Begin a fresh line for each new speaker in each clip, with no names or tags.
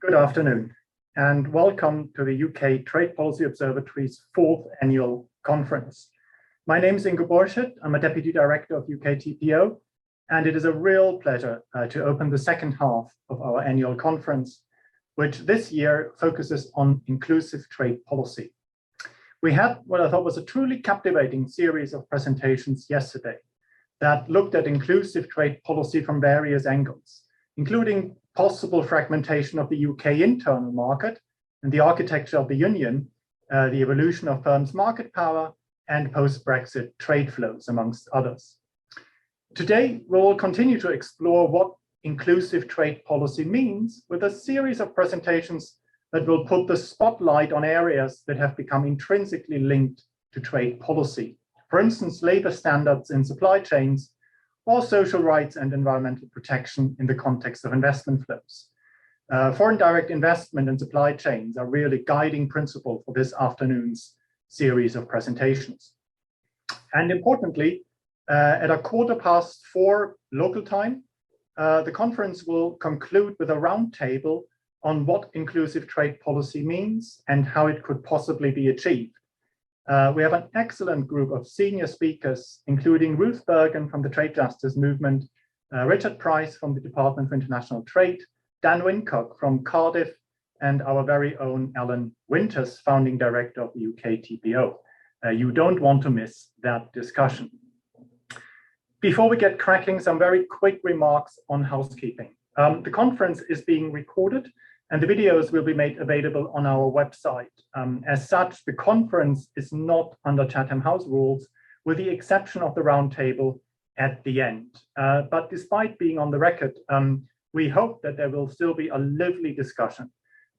Good afternoon, and welcome to the UK Trade Policy Observatory's 4th annual conference. My name is Ingo Borchert. I'm a Deputy Director of UKTPO, and it is a real pleasure to open the second half of our annual conference, which this year focuses on inclusive trade policy. We had what I thought was a truly captivating series of presentations yesterday that looked at inclusive trade policy from various angles, including possible fragmentation of the UK internal market and the architecture of the Union, the evolution of firms' market power, and post-Brexit trade flows, amongst others. Today, we will continue to explore what inclusive trade policy means with a series of presentations that will put the spotlight on areas that have become intrinsically linked to trade policy. For instance, labor standards in supply chains, or social rights and environmental protection in the context of investment flows. Foreign direct investment and supply chains are really guiding principle for this afternoon's series of presentations. And importantly, at 4:15 local time, the conference will conclude with a roundtable on what inclusive trade policy means and how it could possibly be achieved. We have an excellent group of senior speakers, including Ruth Bergen from the Trade Justice Movement, Richard Price from the Department for International Trade, Dan Wincock from Cardiff, and our very own Alan Winters, Founding Director of the UKTPO. You don't want to miss that discussion. Before we get cracking, some very quick remarks on housekeeping. The conference is being recorded, and the videos will be made available on our website. As such, the conference is not under Chatham House rules, with the exception of the roundtable at the end. But despite being on the record, we hope that there will still be a lively discussion.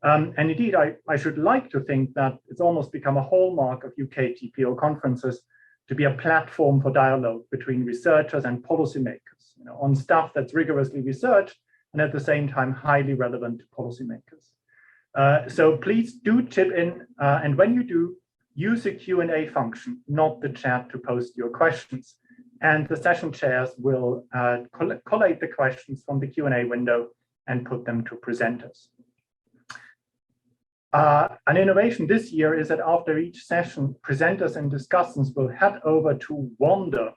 And indeed, I should like to think that it's almost become a hallmark of UKTPO conferences to be a platform for dialogue between researchers and policymakers, on stuff that's rigorously researched and at the same time highly relevant to policymakers. So please do chip in, and when you do, use the Q&A function, not the chat, to post your questions. And the session chairs will collate the questions from the Q&A window and put them to presenters. An innovation this year is that after each session, presenters and discussants will head over to Wander,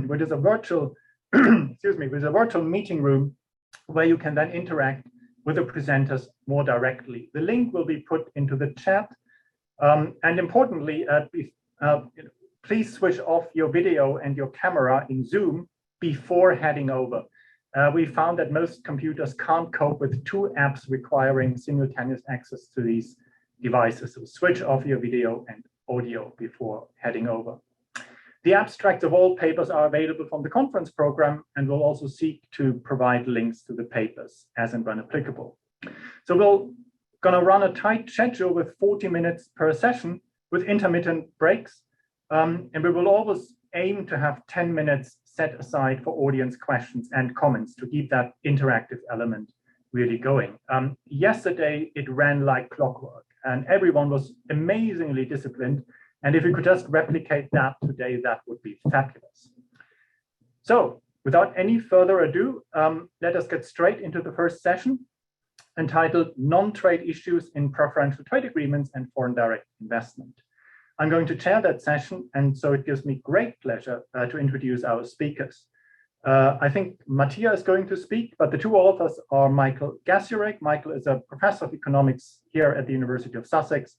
which is a virtual, meeting room where you can then interact with the presenters more directly. The link will be put into the chat. And importantly, please switch off your video and your camera in Zoom before heading over. We found that most computers can't cope with 2 apps requiring simultaneous access to these devices. So switch off your video and audio before heading over. The abstracts of all papers are available from the conference program, and we'll also seek to provide links to the papers as and when applicable. So we're going to run a tight schedule with 40 minutes per session with intermittent breaks. And we will always aim to have 10 minutes set aside for audience questions and comments to keep that interactive element really going. Yesterday, it ran like clockwork, and everyone was amazingly disciplined. And if we could just replicate that today, that would be fabulous. So without any further ado, let us get straight into the first session, entitled Non-Trade Issues in Preferential Trade Agreements and Foreign Direct Investment. I'm going to chair that session, and so it gives me great pleasure to introduce our speakers. I think Mattia is going to speak, but the 2 authors are Michael Gasiorek. Michael is a professor of economics here at the University of Sussex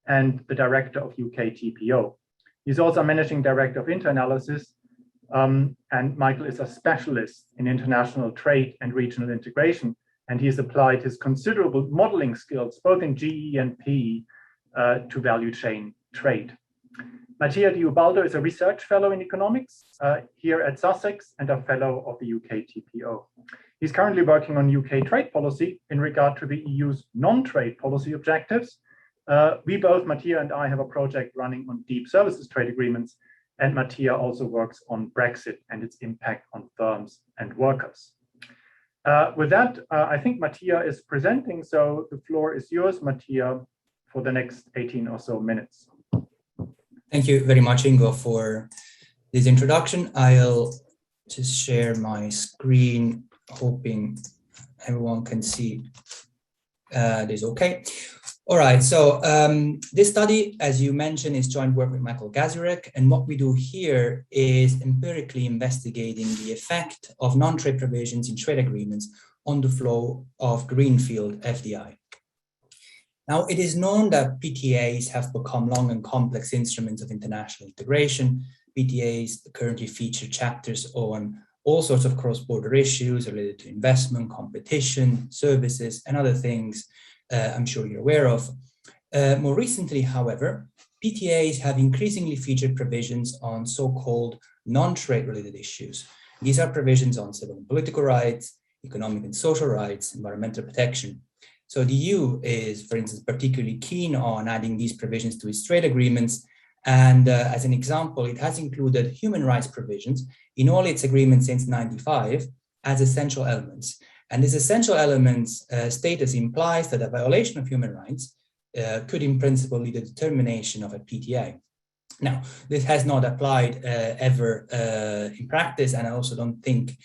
and the director of UKTPO. He's also managing director of Inter-Analysis, and Michael is a specialist in international trade and regional integration, and he's applied his considerable modeling skills, both in GE and PE, to value chain trade. Mattia di Ubaldo is a research fellow in economics here at Sussex and a fellow of the UKTPO. He's currently working on UK trade policy in regard to the EU's non-trade policy objectives. We both, Mattia and I, have a project running on deep services trade agreements, and Mattia also works on Brexit and its impact on firms and workers. With that, I think Mattia is presenting, so the floor is yours, Mattia, for the next 18 or so minutes.
Thank you very much, Ingo, for this introduction. I'll just share my screen, hoping everyone can see this okay. All right, so this study, as you mentioned, is joint work with Michael Gasiorek, and what we do here is empirically investigating the effect of non-trade provisions in trade agreements on the flow of greenfield FDI. Now, it is known that PTAs have become long and complex instruments of international integration. PTAs currently feature chapters on all sorts of cross-border issues related to investment, competition, services, and other things I'm sure you're aware of. More recently, however, PTAs have increasingly featured provisions on so-called non-trade related issues. These are provisions on civil and political rights, economic and social rights, environmental protection. So the EU is, for instance, particularly keen on adding these provisions to its trade agreements. And as an example, it has included human rights provisions in all its agreements since '95 as essential elements. And this essential elements status implies that a violation of human rights could in principle lead to the termination of a PTA. Now, this has not applied ever in practice, and I also don't think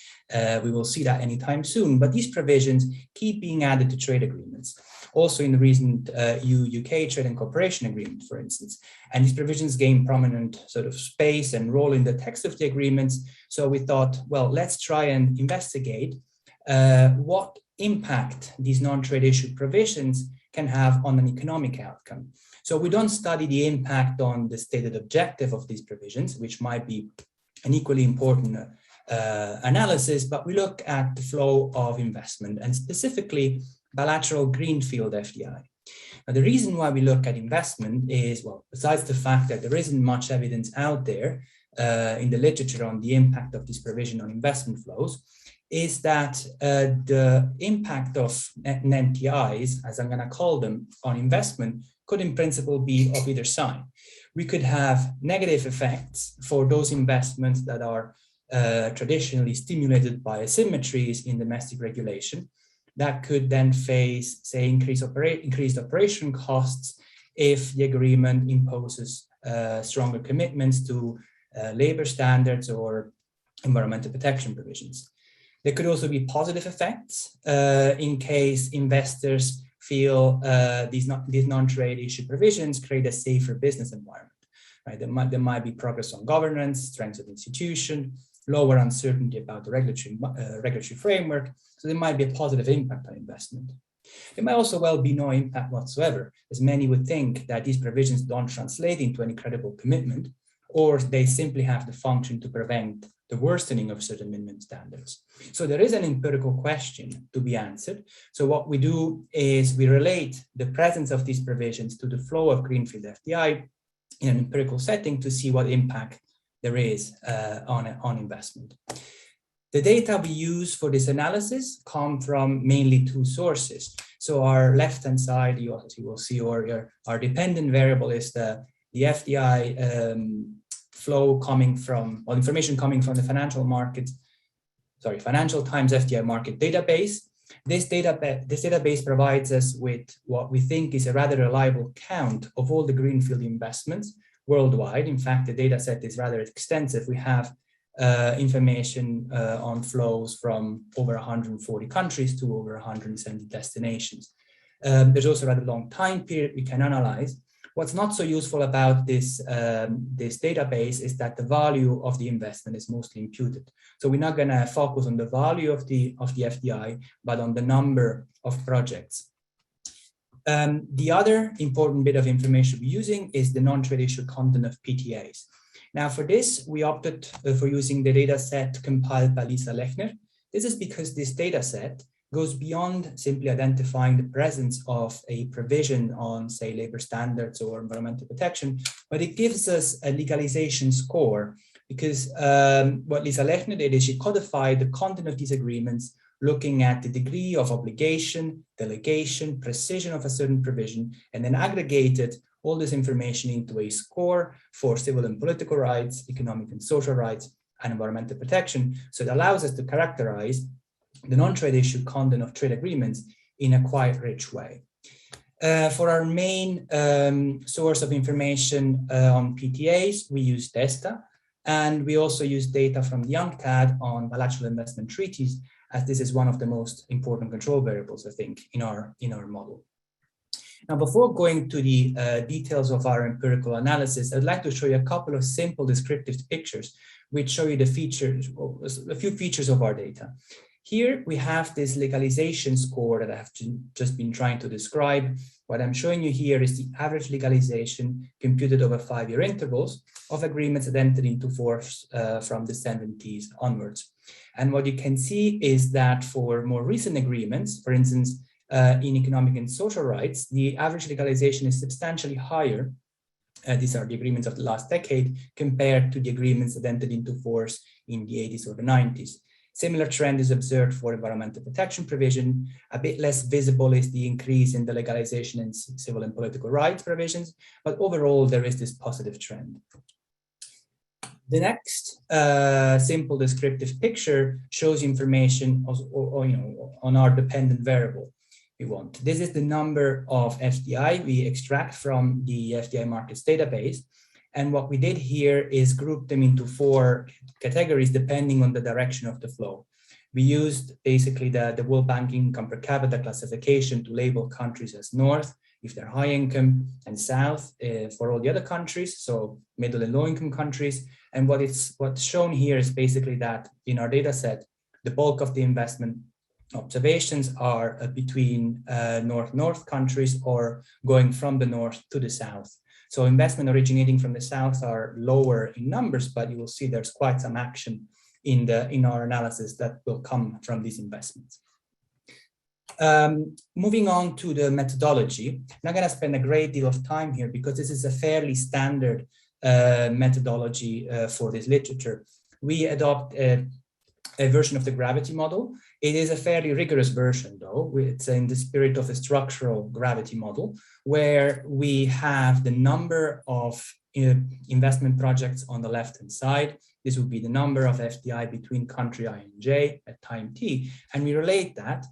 we will see that anytime soon, but these provisions keep being added to trade agreements. Also in the recent EU-UK Trade and Cooperation Agreement, for instance, and these provisions gain prominent sort of space and role in the text of the agreements. So we thought, well, let's try and investigate what impact these non-trade issue provisions can have on an economic outcome. So we don't study the impact on the stated objective of these provisions, which might be an equally important analysis, but we look at the flow of investment and specifically bilateral greenfield FDI. Now, the reason why we look at investment is, well, besides the fact that there isn't much evidence out there in the literature on the impact of this provision on investment flows, is that the impact of NTIs, as I'm going to call them, on investment could in principle be of either side. We could have negative effects for those investments that are traditionally stimulated by asymmetries in domestic regulation that could then face, say, increased operation costs if the agreement imposes stronger commitments to labor standards or environmental protection provisions. There could also be positive effects in case investors feel these non-trade issue provisions create a safer business environment. Right? There might be progress on governance, strength of institution, lower uncertainty about the regulatory framework. So there might be a positive impact on investment. There might also well be no impact whatsoever, as many would think that these provisions don't translate into any credible commitment, or they simply have the function to prevent the worsening of certain minimum standards. So there is an empirical question to be answered. So what we do is we relate the presence of these provisions to the flow of greenfield FDI in an empirical setting to see what impact there is on investment. The data we use for this analysis come from mainly two sources. So our left-hand side, you will see, our dependent variable is the FDI flow coming from, or information coming from the Financial Times FDI market database. This database provides us with what we think is a rather reliable count of all the greenfield investments worldwide. In fact, the data set is rather extensive. We have information on flows from over 140 countries to over 170 destinations. There's also a rather long time period we can analyze. What's not so useful about this database is that the value of the investment is mostly imputed. So we're not going to focus on the value of the FDI, but on the number of projects. The other important bit of information we're using is the non-trade issue content of PTAs. Now for this, we opted for using the data set compiled by Lisa Lechner. This is because this data set goes beyond simply identifying the presence of a provision on, say, labor standards or environmental protection, but it gives us a legalization score, because what Lisa Lechner did is she codified the content of these agreements, looking at the degree of obligation, delegation, precision of a certain provision, and then aggregated all this information into a score for civil and political rights, economic and social rights, and environmental protection. So it allows us to characterize the non-trade issue content of trade agreements in a quite rich way. For our main source of information on PTAs, we use DESTA. And we also use data from the UNCTAD on bilateral investment treaties, as this is one of the most important control variables, I think, in our model. Now, before going to the details of our empirical analysis, I'd like to show you a couple of simple descriptive pictures which show you the features, a few features of our data. Here we have this legalization score that I have just been trying to describe. What I'm showing you here is the average legalization computed over 5-year intervals of agreements that entered into force from the 70s onwards. And what you can see is that for more recent agreements, for instance, in economic and social rights, the average legalization is substantially higher. These are the agreements of the last decade compared to the agreements that entered into force in the 80s or the 90s. Similar trend is observed for environmental protection provision. A bit less visible is the increase in the legalization in civil and political rights provisions, but overall there is this positive trend. The next simple descriptive picture shows information on our dependent variable we want. This is the number of FDI we extract from the FDI markets database. And what we did here is group them into 4 categories depending on the direction of the flow. We used basically the World Bank income per capita classification to label countries as north if they're high income, and south for all the other countries, so middle and low income countries. And what's shown here is basically that in our data set, the bulk of the investment observations are between north-north countries or going from the north to the south. So investment originating from the south are lower in numbers, but you will see there's quite some action in our analysis that will come from these investments. Moving on to the methodology, I'm not going to spend a great deal of time here because this is a fairly standard methodology for this literature. We adopt a version of the gravity model. It is a fairly rigorous version, though. It's in the spirit of a structural gravity model, where we have the number of investment projects on the left-hand side. This would be the number of FDI between country I and J at time t, and we relate that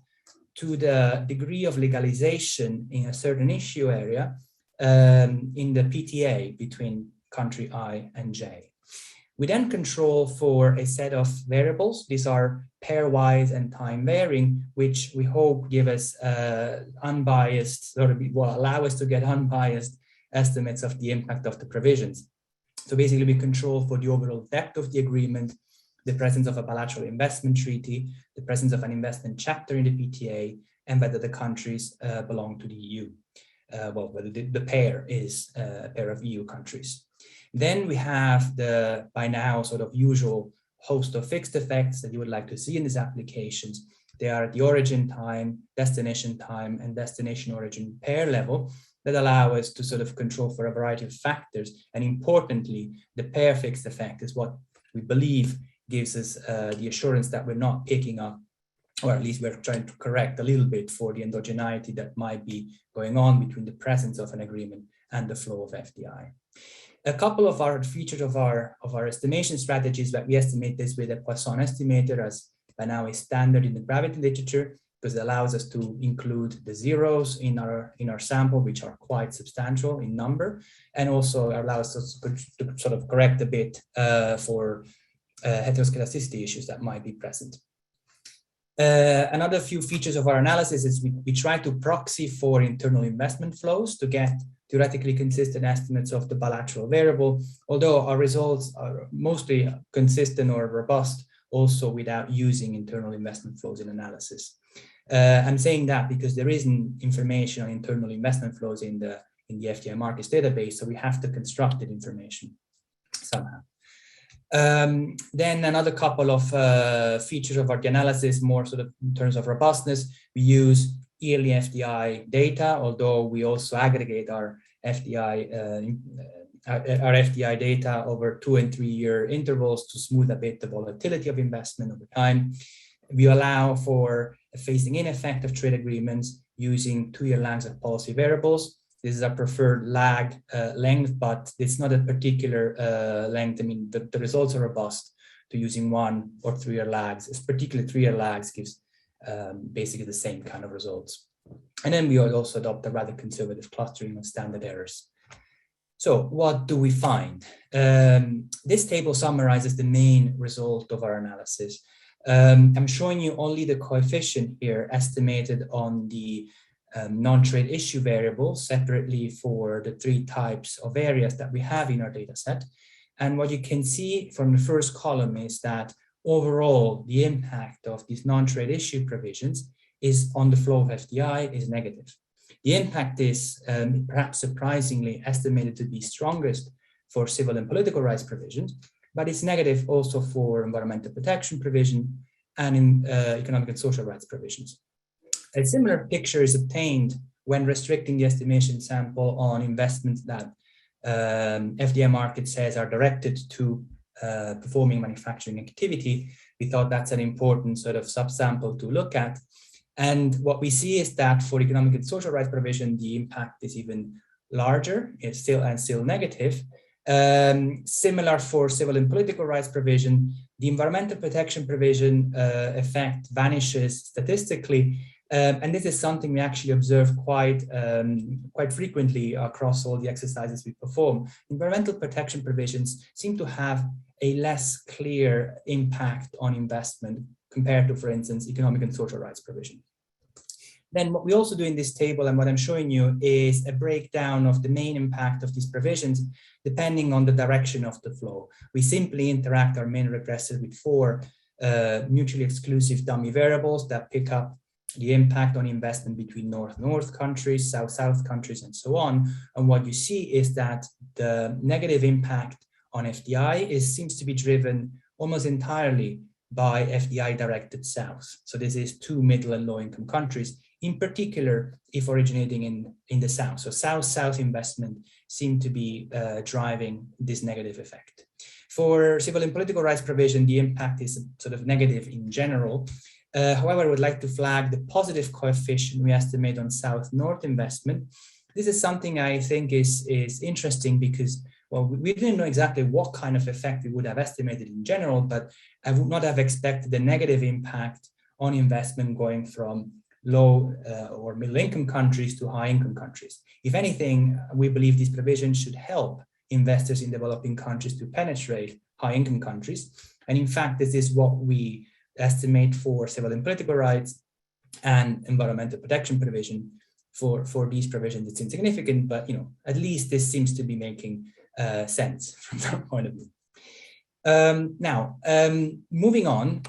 to the degree of legalization in a certain issue area in the PTA between country I and J. We then control for a set of variables. These are pairwise and time varying, which we hope give us unbiased, allow us to get unbiased estimates of the impact of the provisions. So basically we control for the overall depth of the agreement, the presence of a bilateral investment treaty, the presence of an investment chapter in the PTA, and whether the countries belong to the EU. Whether the pair is a pair of EU countries. Then we have the, by now, sort of usual host of fixed effects that you would like to see in these applications. They are at the origin time, destination time, and destination origin pair level that allow us to sort of control for a variety of factors. And importantly, the pair fixed effect is what we believe gives us the assurance that we're not picking up, or at least we're trying to correct a little bit for the endogeneity that might be going on between the presence of an agreement and the flow of FDI. A couple of our features of our estimation strategies that we estimate this with a Poisson estimator, as by now is standard in the gravity literature, because it allows us to include the zeros in our sample, which are quite substantial in number, and also allows us to sort of correct a bit for heteroscedasticity issues that might be present. Another few features of our analysis is we try to proxy for internal investment flows to get theoretically consistent estimates of the bilateral variable, although our results are mostly consistent or robust also without using internal investment flows in analysis. I'm saying that because there isn't information on internal investment flows in the FDI markets database, so we have to construct that information somehow. Then another couple of features of our analysis, more sort of in terms of robustness, we use yearly FDI data, although we also aggregate our FDI data over 2 and 3 year intervals to smooth a bit the volatility of investment over time. We allow for a phasing in effect of trade agreements using 2-year lags of policy variables. This is a preferred lag length, but it's not a particular length. I mean, the results are robust to using 1 or 3-year lags. It's particularly 3-year lags gives basically the same kind of results. And then we also adopt a rather conservative clustering of standard errors. So what do we find? This table summarizes the main result of our analysis. I'm showing you only the coefficient here estimated on the non-trade issue variables separately for the 3 types of areas that we have in our data set. And what you can see from the first column is that overall, the impact of these non-trade issue provisions is on the flow of FDI is negative. The impact is perhaps surprisingly estimated to be strongest for civil and political rights provisions, but it's negative also for environmental protection provision and in economic and social rights provisions. A similar picture is obtained when restricting the estimation sample on investments that FDI market says are directed to performing manufacturing activity. We thought that's an important sort of subsample to look at. And what we see is that for economic and social rights provision, the impact is even larger. It's still negative. Similar for civil and political rights provision, the environmental protection provision effect vanishes statistically. And this is something we actually observe quite frequently across all the exercises we perform. Environmental protection provisions seem to have a less clear impact on investment compared to, for instance, economic and social rights provision. Then what we also do in this table and what I'm showing you is a breakdown of the main impact of these provisions depending on the direction of the flow. We simply interact our main regressor with 4 mutually exclusive dummy variables that pick up the impact on investment between north-north countries, south-south countries, and so on. And what you see is that the negative impact on FDI seems to be driven almost entirely by FDI directed south. So this is 2 middle and low income countries, in particular, if originating in the south. So south-south investment seem to be driving this negative effect. For civil and political rights provision, the impact is sort of negative in general. However, I would like to flag the positive coefficient we estimate on south-north investment. This is something I think is interesting because, well, we didn't know exactly what kind of effect we would have estimated in general, but I would not have expected the negative impact on investment going from low or middle income countries to high income countries. If anything, we believe these provisions should help investors in developing countries to penetrate high income countries. And in fact, this is what we estimate for civil and political rights and environmental protection provision. For these provisions, it's insignificant, but at least this seems to be making sense from that point of view. Now, moving on,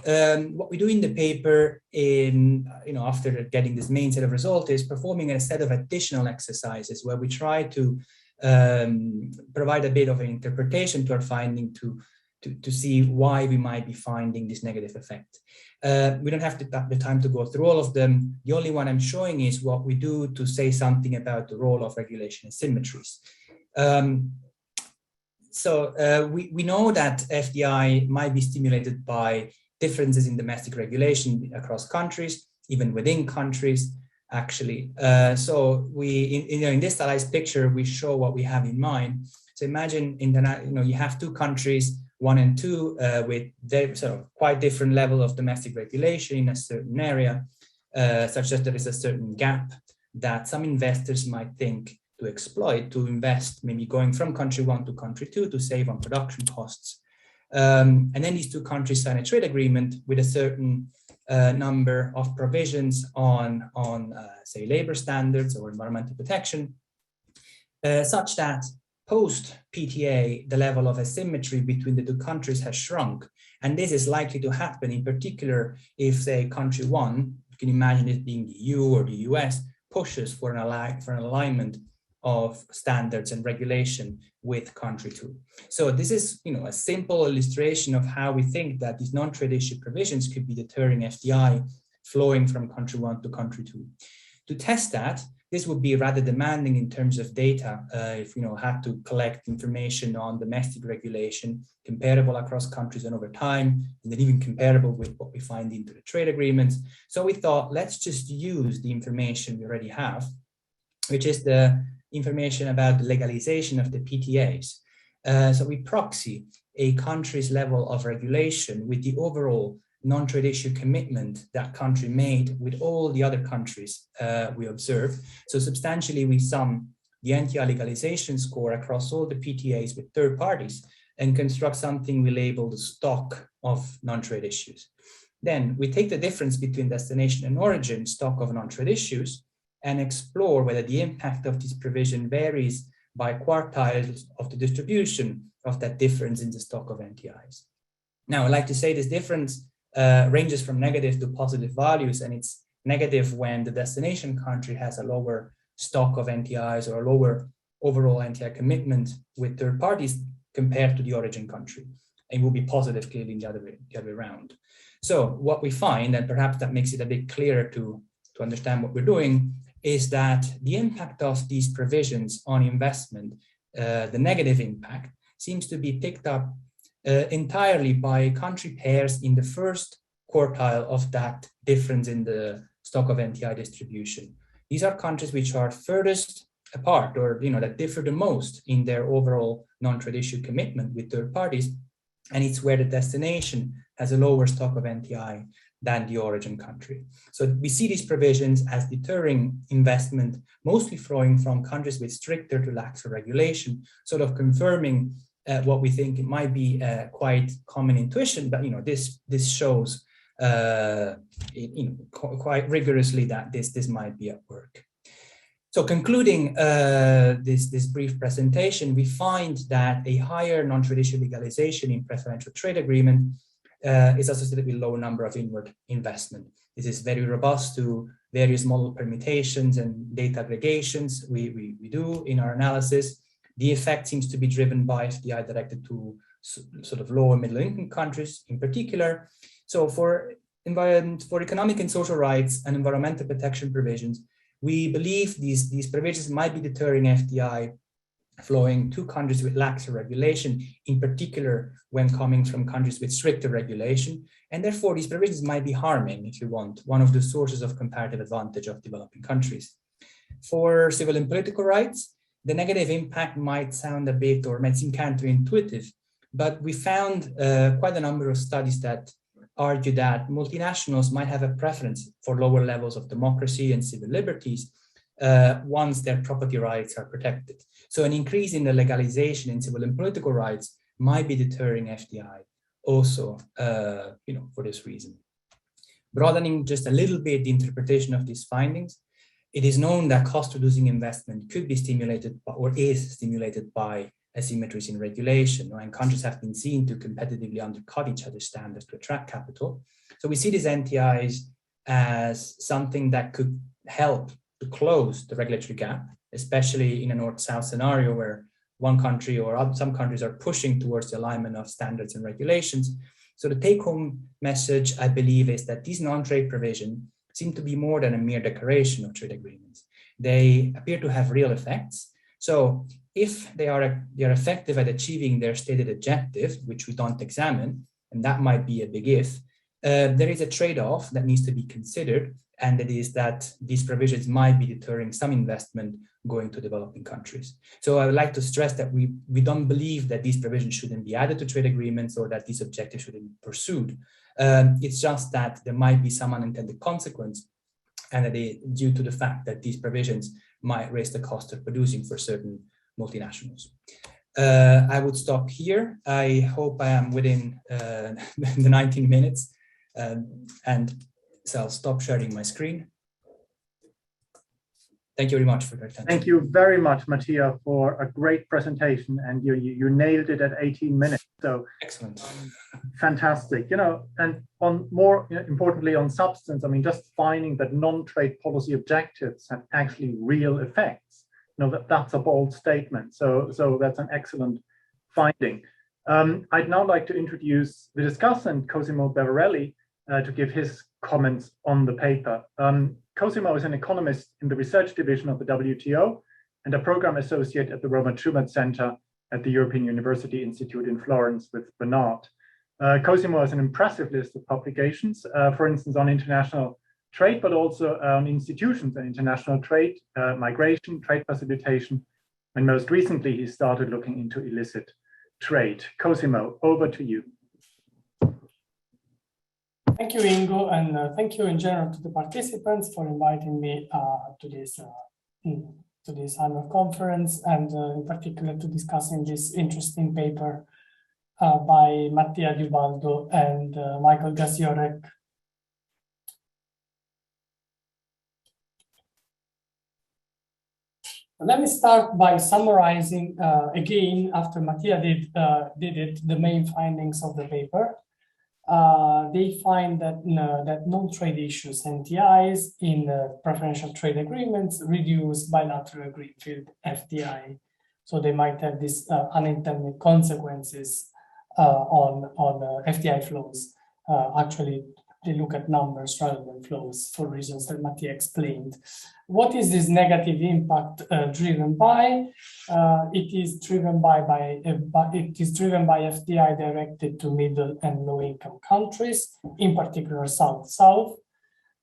what we do in the paper after getting this main set of results is performing a set of additional exercises where we try to provide a bit of an interpretation to our finding to see why we might be finding this negative effect. We don't have the time to go through all of them. The only one I'm showing is what we do to say something about the role of regulation symmetries. We know that FDI might be stimulated by differences in domestic regulation across countries, even within countries, actually. In this stylized picture, we show what we have in mind. So imagine you have 2 countries, 1 and 2, with sort of quite different level of domestic regulation in a certain area, such that there is a certain gap that some investors might think to exploit, to invest, maybe going from country 1 to country 2 to save on production costs. And then these 2 countries sign a trade agreement with a certain number of provisions on say, labor standards or environmental protection, such that post PTA, the level of asymmetry between the 2 countries has shrunk. And this is likely to happen in particular if, say, country 1, you can imagine it being the EU or the US, pushes for an alignment of standards and regulation with country 2. So this is a simple illustration of how we think that these non-trade issue provisions could be deterring FDI flowing from country 1 to country 2. To test that, this would be rather demanding in terms of data if had to collect information on domestic regulation comparable across countries and over time, and then even comparable with what we find into the trade agreements. So we thought, let's just use the information we already have, which is the information about the legalization of the PTAs. So we proxy a country's level of regulation with the overall non-trade issue commitment that country made with all the other countries we observe. So substantially we sum the anti-legalization score across all the PTAs with third parties and construct something we label the stock of non-trade issues. Then we take the difference between destination and origin stock of non-trade issues and explore whether the impact of this provision varies by quartiles of the distribution of that difference in the stock of NTIs. Now, I like to say this difference ranges from negative to positive values, and it's negative when the destination country has a lower stock of NTIs or a lower overall NTI commitment with third parties compared to the origin country. It will be positive clearly in the other way around. So what we find, and perhaps that makes it a bit clearer to understand what we're doing, is that the impact of these provisions on investment, the negative impact, seems to be picked up entirely by country pairs in the first quartile of that difference in the stock of NTI distribution. These are countries which are furthest apart, or that differ the most in their overall non-trade issue commitment with third parties, and it's where the destination has a lower stock of NTI than the origin country. So we see these provisions as deterring investment, mostly flowing from countries with stricter to laxer regulation, sort of confirming what we think it might be quite common intuition, but this shows quite rigorously that this might be at work. So concluding this brief presentation, we find that a higher non-trade issue legalization in preferential trade agreement is associated with low number of inward investment. This is very robust to various model permutations and data aggregations we do in our analysis. The effect seems to be driven by FDI directed to sort of low and middle income countries in particular. So for economic and social rights and environmental protection provisions, we believe these provisions might be deterring FDI flowing to countries with laxer regulation, in particular when coming from countries with stricter regulation. And therefore, these provisions might be harming, if you want, one of the sources of comparative advantage of developing countries. For civil and political rights, the negative impact might sound a bit, or might seem counterintuitive, but we found quite a number of studies that argue that multinationals might have a preference for lower levels of democracy and civil liberties once their property rights are protected. So an increase in the legalization in civil and political rights might be deterring FDI also, for this reason. Broadening just a little bit the interpretation of these findings, it is known that cost-reducing investment could be stimulated or is stimulated by asymmetries in regulation, and countries have been seen to competitively undercut each other's standards to attract capital. So we see these NTIs as something that could help to close the regulatory gap, especially in a north-south scenario where one country or some countries are pushing towards the alignment of standards and regulations. So the take-home message, I believe, is that these non-trade provisions seem to be more than a mere declaration of trade agreements. They appear to have real effects. So if they are effective at achieving their stated objective, which we don't examine, and that might be a big if, there is a trade-off that needs to be considered, and it is that these provisions might be deterring some investment going to developing countries. So I would like to stress that we don't believe that these provisions shouldn't be added to trade agreements or that these objectives shouldn't be pursued. It's just that there might be some unintended consequence, and that is due to the fact that these provisions might raise the cost of producing for certain multinationals. I would stop here. I hope I am within the 19 minutes, and so I'll stop sharing my screen. Thank you very much for your attention.
Thank you very much, Mattia, for a great presentation, and you nailed it at 18 minutes. So
excellent,
fantastic. And on more importantly on substance, I mean, just finding that non-trade policy objectives have actually real effects. That's a bold statement. So that's an excellent finding. I'd now like to introduce the discussant, Cosimo Bertelli, to give his comments on the paper. Cosimo is an economist in the research division of the WTO and a program associate at the Roman Schumann Center at the European University Institute in Florence with Bernard. Cosimo has an impressive list of publications, for instance, on international trade, but also on institutions and international trade, migration, trade facilitation, and most recently, he started looking into illicit trade. Cosimo, over to you.
Thank you, Ingo, and thank you in general to the participants for inviting me to this to this annual conference, and in particular to discussing this interesting paper by Mattia, Ubaldo, and Michael Gasiorek. Let me start by summarizing again, after Mattia did it, the main findings of the paper. They find that that non-trade issues, NTIs, in preferential trade agreements reduce bilateral greenfield FDI. So they might have these unintended consequences on FDI flows. Actually, they look at numbers rather than flows for reasons that Mattia explained. What is this negative impact driven by? It is driven by FDI directed to middle and low income countries, in particular South-South,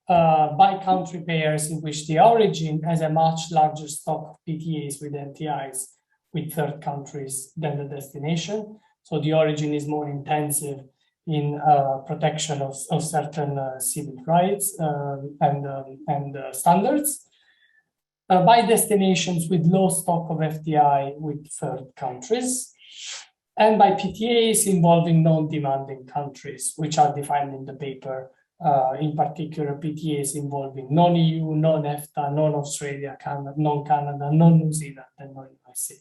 by country pairs in which the origin has a much larger stock of PTAs with NTIs with third countries than the destination. So the origin is more intensive in protection of certain civil rights and standards, by destinations with low stock of FDI with third countries, and by PTAs involving non-demanding countries, which are defined in the paper, in particular PTAs involving non-EU, non-EFTA, non-Australia, non-Canada, non-New Zealand, and non-USA.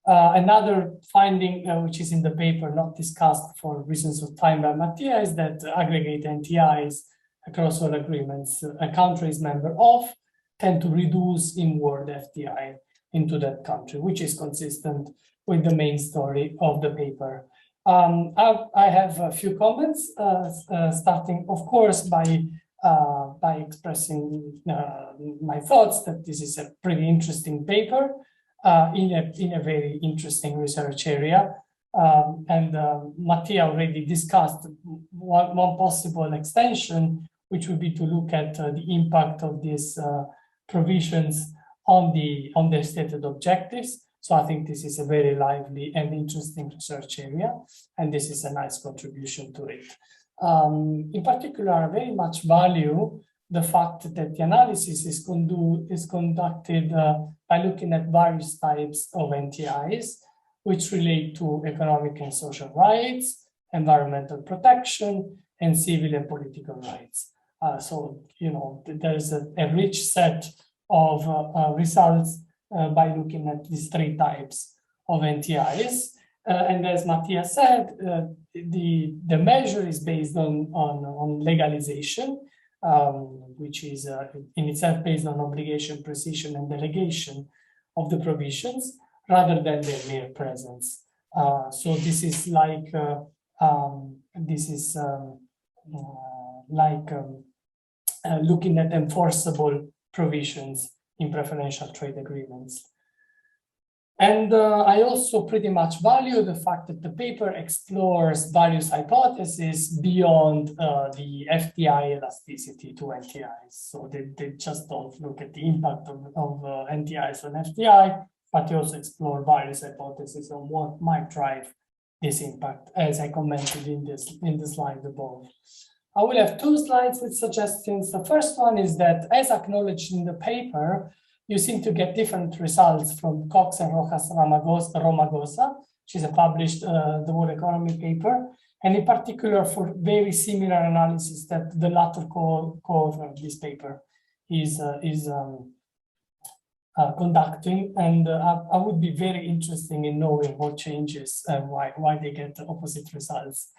Another finding, which is in the paper, not discussed for reasons of time by Mattia, is that aggregate NTIs across all agreements a country is member of tend to reduce inward FDI into that country, which is consistent with the main story of the paper. I have a few comments, starting, of course, by expressing my thoughts that this is a pretty interesting paper. In a very interesting research area. Mattia already discussed one possible extension, which would be to look at the impact of these provisions on the stated objectives. So I think this is a very lively and interesting research area, and this is a nice contribution to it. In particular, I very much value the fact that the analysis is conducted by looking at various types of NTIs, which relate to economic and social rights, environmental protection, and civil and political rights. So, you know, there's a rich set of results by looking at these three types of NTIs. And as Mattia said, the measure is based on legalization, which is in itself based on obligation, precision, and delegation of the provisions rather than their mere presence. So this is like looking at enforceable provisions in preferential trade agreements. And I also pretty much value the fact that the paper explores various hypotheses beyond the FDI elasticity to NTIs. So they just don't look at the impact of NTIs on FDI, but they also explore various hypotheses on what might drive this impact, as I commented in the slide above. I will have two slides with suggestions. The first one is that, as acknowledged in the paper, you seem to get different results from Cox and Rojas Romagosa, which is a published the World Economy paper, and in particular for very similar analysis that the latter co-author of this paper is conducting. And I would be very interested in knowing what changes and why they get the opposite results.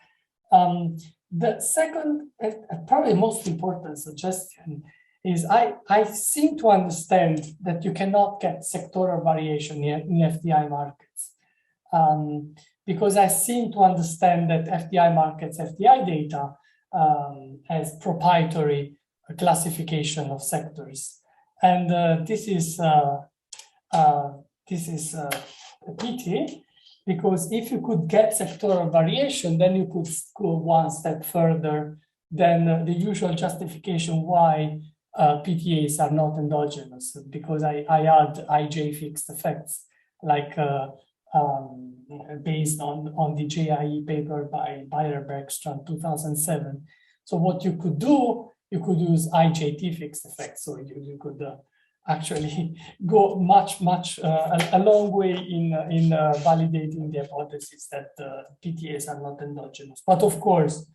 The second, probably most important suggestion is I seem to understand that you cannot get sectoral variation in FDI markets, because I seem to understand that FDI markets, FDI data has proprietary classification of sectors. And this is a pity, because if you could get sectoral variation, then you could go one step further than the usual justification why PTAs are not endogenous, because I add IJ fixed effects, like based on the JIE paper by Beyer-Bergstrand 2007. So what you could do, you could use IJT fixed effects. So you could actually go much a long way in validating the hypothesis that PTAs are not endogenous. But of course,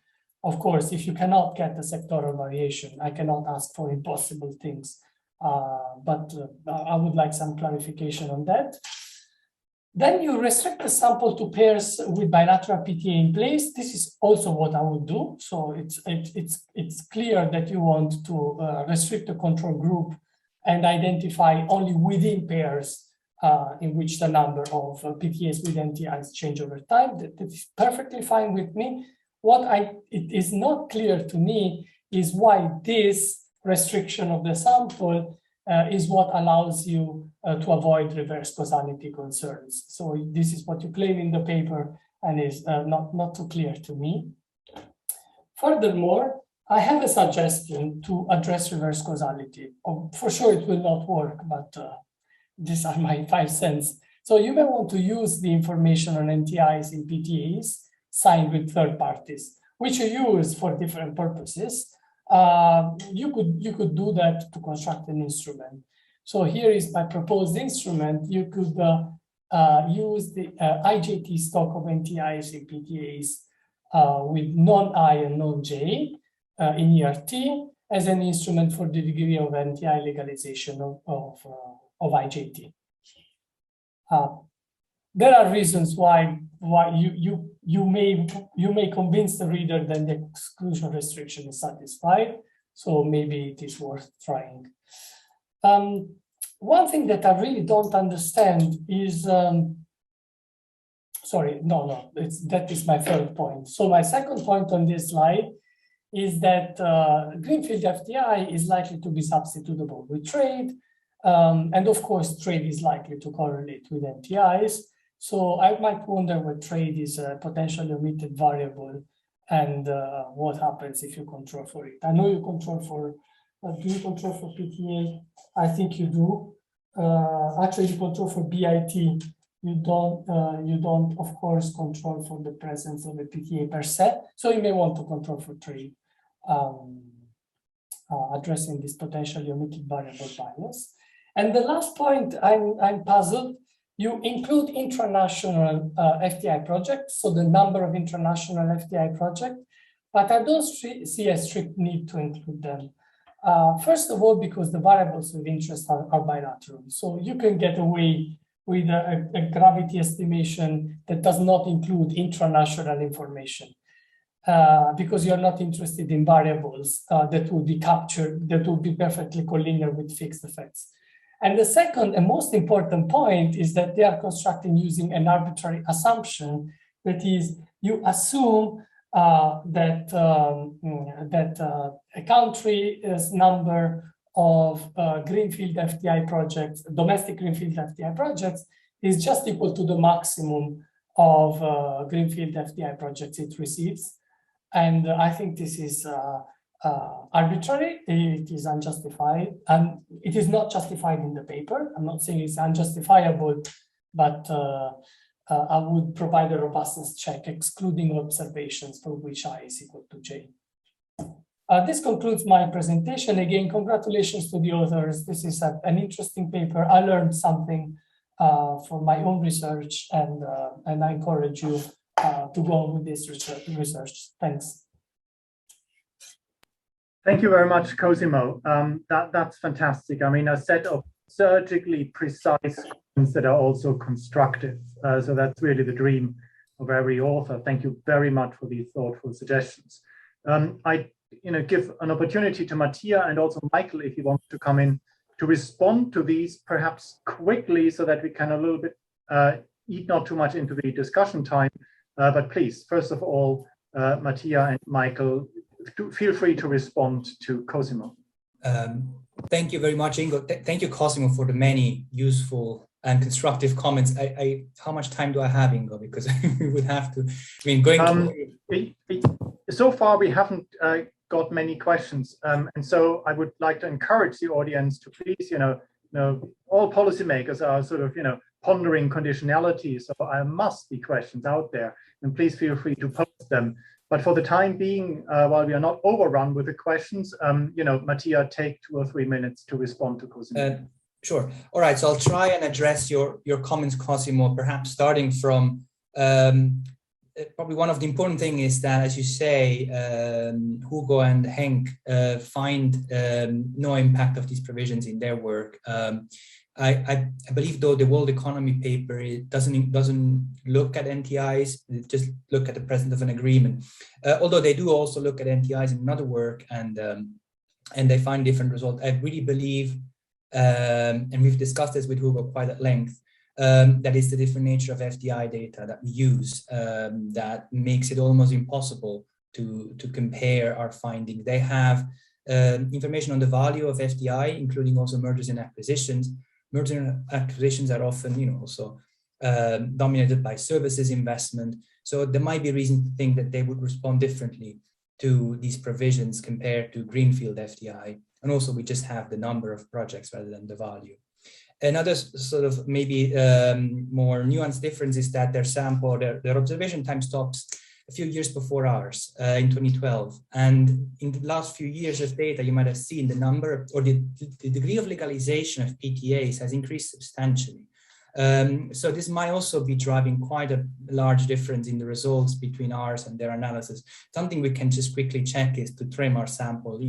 if you cannot get a sectoral variation, I cannot ask for impossible things. But I would like some clarification on that. Then you restrict the sample to pairs with bilateral PTA in place. This is also what I would do. So it's clear that you want to restrict the control group and identify only within pairs in which the number of PTAs with NTIs change over time. That is perfectly fine with me. It is not clear to me is why this restriction of the sample is what allows you to avoid reverse causality concerns. So this is what you claim in the paper and is not too clear to me. Furthermore, I have a suggestion to address reverse causality. For sure it will not work, but these are my 5 cents. So you may want to use the information on NTIs in PTAs signed with third parties, which you use for different purposes. You could do that to construct an instrument. So here is my proposed instrument. You could use the IJT stock of NTIs in PTAs with non-I and non-J in ERT as an instrument for the degree of NTI legalization of IJT. There are reasons why you may convince the reader that the exclusion restriction is satisfied. So maybe it is worth trying. One thing that I really don't understand is, that is my third point. So my second point on this slide is that greenfield FDI is likely to be substitutable with trade. And of course, trade is likely to correlate with NTIs. So I might wonder what trade is a potentially omitted variable and what happens if you control for it. I know you control for, do you control for PTA? I think you do. Actually, you control for BIT. You don't, of course, control for the presence of a PTA per se. So you may want to control for trade, addressing this potentially omitted variable bias. And the last point, I'm puzzled. You include international FDI projects, so the number of international FDI projects, but I don't see a strict need to include them. First of all, because the variables of interest are bilateral. So you can get away with a gravity estimation that does not include intranational information because you're not interested in variables that will be captured, that will be perfectly collinear with fixed effects. And the second and most important point is that they are constructing using an arbitrary assumption. That is, you assume that a country's number of greenfield FDI projects, domestic greenfield FDI projects, is just equal to the maximum of greenfield FDI projects it receives. And I think this is arbitrary, it is unjustified, and it is not justified in the paper. I'm not saying it's unjustifiable, but I would provide a robustness check, excluding observations for which I is equal to J. This concludes my presentation. Again, congratulations to the authors. This is an interesting paper. I learned something for my own research, and I encourage you to go on with this research. Thanks.
Thank you very much, Cosimo. That's fantastic. I mean, a set of surgically precise questions that are also constructive. So that's really the dream of every author. Thank you very much for these thoughtful suggestions. I give an opportunity to Mattia and also Michael, if you want to come in, to respond to these perhaps quickly so that we can a little bit eat not too much into the discussion time. But please, first of all, Mattia and Michael, feel free to respond to Cosimo.
Thank you very much, Ingo. Thank you, Cosimo, for the many useful and constructive comments. How much time do I have, Ingo? Because we would have to. I mean,
so far we haven't got many questions, and so I would like to encourage the audience to please, all policymakers are sort of, pondering conditionality. So there must be questions out there, and please feel free to post them. But for the time being, while we are not overrun with the questions, Mattia, take 2 or 3 minutes to respond to Cosimo.
Sure. All right. So I'll try and address your comments, Cosimo, perhaps starting from probably one of the important things is that, as you say, Hugo and Henk find no impact of these provisions in their work. I believe, though, the World Economy paper, it doesn't look at NTIs, it just look at the presence of an agreement. Although they do also look at NTIs in another work, and they find different results. I really believe, and we've discussed this with Hugo quite at length, that is the different nature of FDI data that we use that makes it almost impossible to compare our findings. They have information on the value of FDI, including also mergers and acquisitions. Mergers and acquisitions are often, also dominated by services investment. So there might be reason to think that they would respond differently to these provisions compared to greenfield FDI. And also we just have the number of projects rather than the value. Another sort of maybe more nuanced difference is that their sample, their observation time stops a few years before ours in 2012. And in the last few years of data, you might have seen the number or the degree of legalization of PTAs has increased substantially. So this might also be driving quite a large difference in the results between ours and their analysis. Something we can just quickly check is to trim our sample,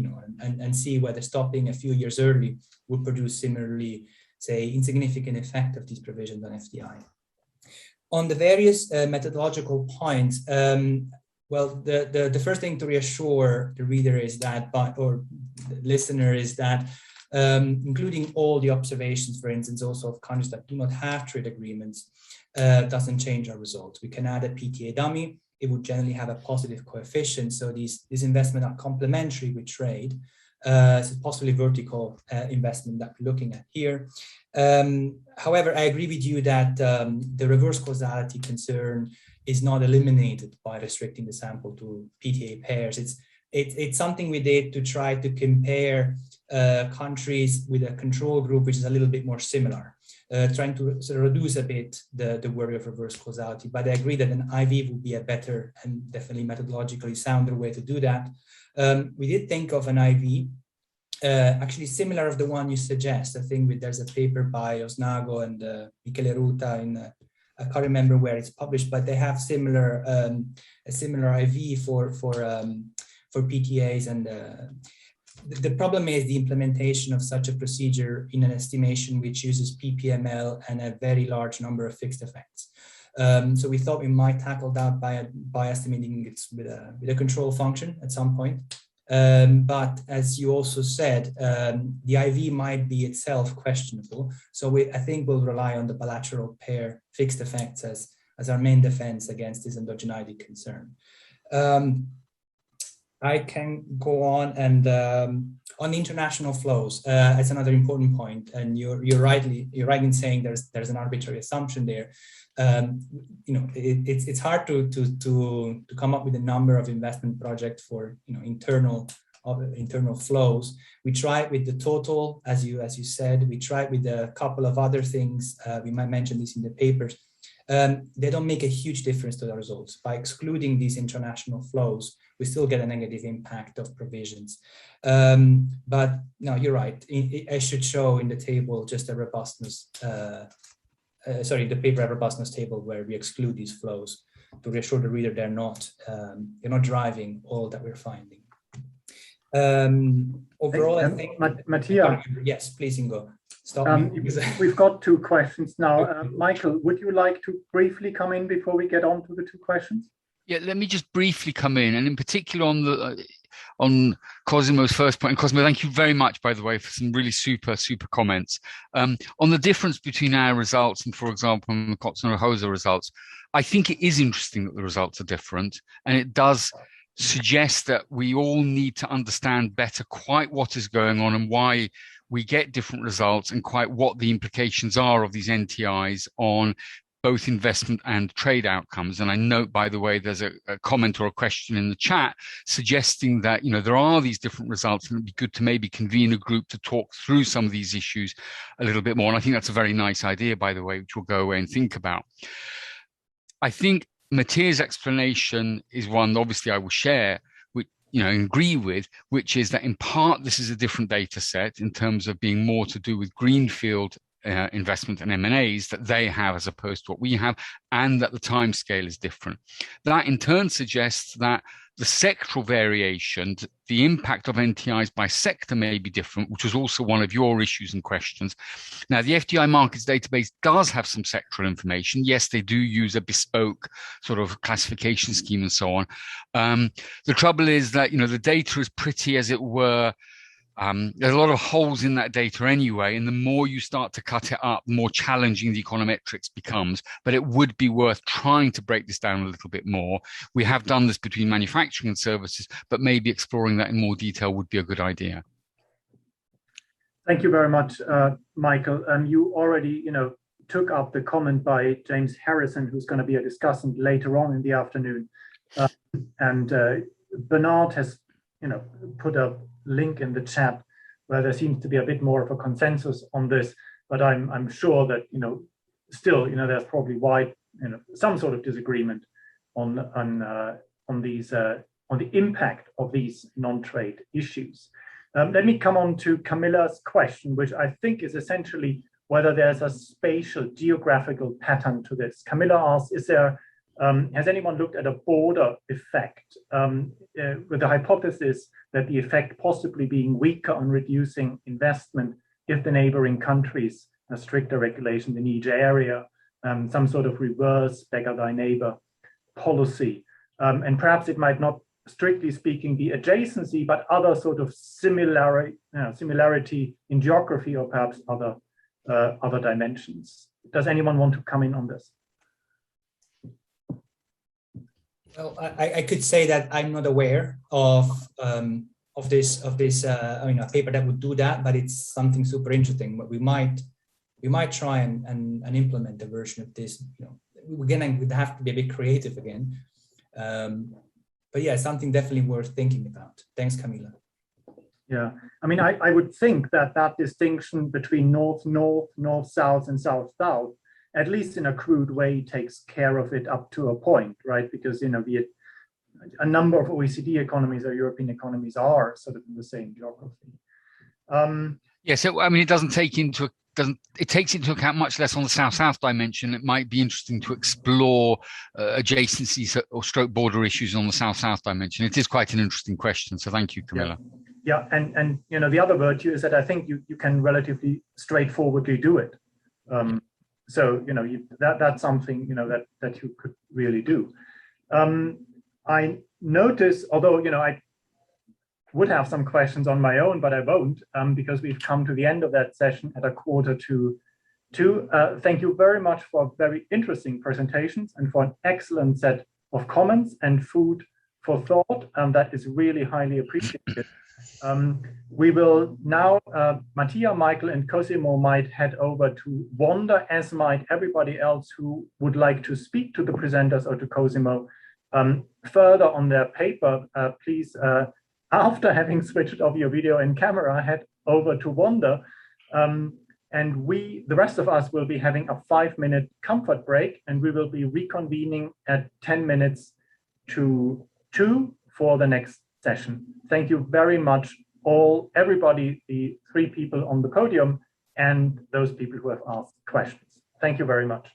and see whether stopping a few years early would produce similarly, say, insignificant effect of these provisions on FDI. On the various methodological points, well, the first thing to reassure the reader is that, or the listener, is that including all the observations, for instance, also of countries that do not have trade agreements, doesn't change our results. We can add a PTA dummy. It would generally have a positive coefficient. So these investments are complementary with trade. So possibly vertical investment that we're looking at here. However, I agree with you that the reverse causality concern is not eliminated by restricting the sample to PTA pairs. It's something we did to try to compare countries with a control group which is a little bit more similar, trying to sort of reduce a bit the worry of reverse causality. But I agree that an IV would be a better and definitely methodologically sounder way to do that. We did think of an IV, actually similar of the one you suggest. I think there's a paper by Osnago and Michele Ruta I can't remember where it's published, but they have similar a similar IV for PTAs. And the problem is the implementation of such a procedure in an estimation which uses PPML and a very large number of fixed effects. So we thought we might tackle that by estimating it with a control function at some point. But as you also said, the IV might be itself questionable. So I think we'll rely on the bilateral pair fixed effects as our main defense against this endogeneity concern. I can go on, and on international flows, that's another important point. And you're right in saying there's an arbitrary assumption there. It's hard to come up with a number of investment projects for internal flows. We tried with the total, as you said. We tried with a couple of other things. We might mention this in the papers. They don't make a huge difference to the results. By excluding these international flows, we still get a negative impact of provisions. But no, you're right. I should show in the table just a robustness, the paper robustness table where we exclude these flows to reassure the reader they're not driving all that we're finding. Overall, I think
Mattia.
Yes, please, Ingo. Stop me.
We've got two questions now. Michael, would you like to briefly come in before we get on to the two questions?
Yeah, let me just briefly come in, and in particular on Cosimo's first point. And Cosimo, thank you very much, by the way, for some really super comments. On the difference between our results and, for example, the Kotzner-Hoser results, I think it is interesting that the results are different, and it does suggest that we all need to understand better quite what is going on and why we get different results and quite what the implications are of these NTIs on both investment and trade outcomes. And I note, by the way, there's a comment or a question in the chat suggesting that, there are these different results, and it'd be good to maybe convene a group to talk through some of these issues a little bit more. And I think that's a very nice idea, by the way, which we'll go away and think about. I think Mattia's explanation is one, obviously, I will share, agree with, which is that in part this is a different data set in terms of being more to do with greenfield investment and M&As that they have as opposed to what we have, and that the time scale is different. That in turn suggests that the sectoral variation, the impact of NTIs by sector may be different, which was also one of your issues and questions. Now, the FDI markets database does have some sectoral information. Yes, they do use a bespoke sort of classification scheme and so on. The trouble is that, the data is pretty, as it were, there's a lot of holes in that data anyway, and the more you start to cut it up, the more challenging the econometrics becomes. But it would be worth trying to break this down a little bit more. We have done this between manufacturing and services, but maybe exploring that in more detail would be a good idea.
Thank you very much, Michael. You already, took up the comment by James Harrison, who's going to be a discussant later on in the afternoon. And Bernard has, put a link in the chat where there seems to be a bit more of a consensus on this, but I'm sure that still there's probably wide some sort of disagreement on the impact of these non-trade issues. Let me come on to Camilla's question, which I think is essentially whether there's a spatial geographical pattern to this. Camilla asks, has anyone looked at a border effect with the hypothesis that the effect possibly being weaker on reducing investment if the neighboring countries have stricter regulations in each area, some sort of reverse beggar thy neighbor policy? And perhaps it might not, strictly speaking, be adjacency, but other sort of similarity in geography, or perhaps other dimensions. Does anyone want to come in on this?
Well, I could say that I'm not aware of this a paper that would do that, but it's something super interesting. But we might try and implement a version of this. We'd have to be a bit creative again. But yeah, something definitely worth thinking about. Thanks, Camilla.
Yeah, I mean, I would think that distinction between north-north, north-south, and south-south, at least in a crude way, takes care of it up to a point, right? Because a number of OECD economies or European economies are sort of in the same geography.
Yeah, so I mean, it takes into account much less on the south-south dimension. It might be interesting to explore adjacencies or stroke border issues on the south-south dimension. It is quite an interesting question. So thank you, Camilla.
Yeah, and the other virtue is that I think you can relatively straightforwardly do it. So that's something that you could really do. I notice, although I would have some questions on my own, but I won't, because we've come to the end of that session at 1:45. Thank you very much for very interesting presentations and for an excellent set of comments and food for thought. That is really highly appreciated. We will now, Mattia, Michael, and Cosimo might head over to Wanda, as might everybody else who would like to speak to the presenters or to Cosimo further on their paper. Please, after having switched off your video and camera, head over to Wanda. And the rest of us will be having a 5-minute comfort break, and we will be reconvening at 10 minutes to 2 for the next session. Thank you very much, everybody, the 3 people on the podium, and those people who have asked questions. Thank you very much.